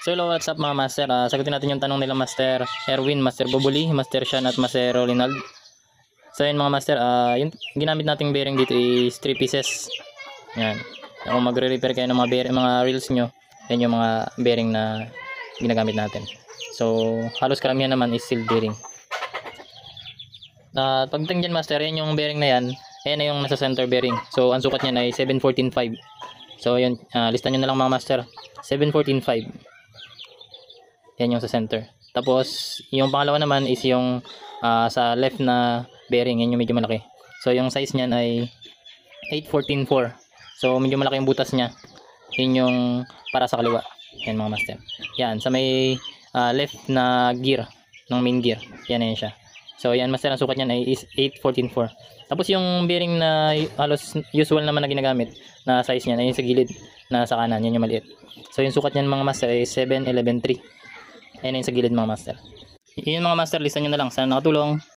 So hello, what's up mga master? Sagutin natin yung tanong nila Master Erwin, Master Bobuli, Master Sean at Master Rolinald. So yun mga master, yung ginamit nating bearing dito is 3 pieces. Yan. Kung magre-repair kayo ng mga bearing, mga reels nyo, yan yung mga bearing na ginagamit natin. So halos karamihan naman is steel bearing. Pagdating dyan master, yan yung bearing na yan. Ayan na yung nasa center bearing. So ang sukat niya ay 714.5. So yun, listan nyo na lang mga master. 714.5. Yan yung sa center. Tapos yung pangalawa naman is yung sa left na bearing, yan yung medyo malaki. So yung size niyan ay 814.4. So medyo malaki yung butas niya. Yun yung para sa kaliwa. Yan mga master. Yan sa may left na gear ng main gear. Yan na yan siya. So yan master, ang sukat niyan ay is 814.4. Tapos yung bearing na halos usual naman na ginagamit na size niyan ay yung sa gilid na sa kanan, yan yung maliit. So yung sukat niyan mga master ay 711.3. Ayan yung sa gilid mga master. Yun mga master, lista nyo na lang. Sana nakatulong.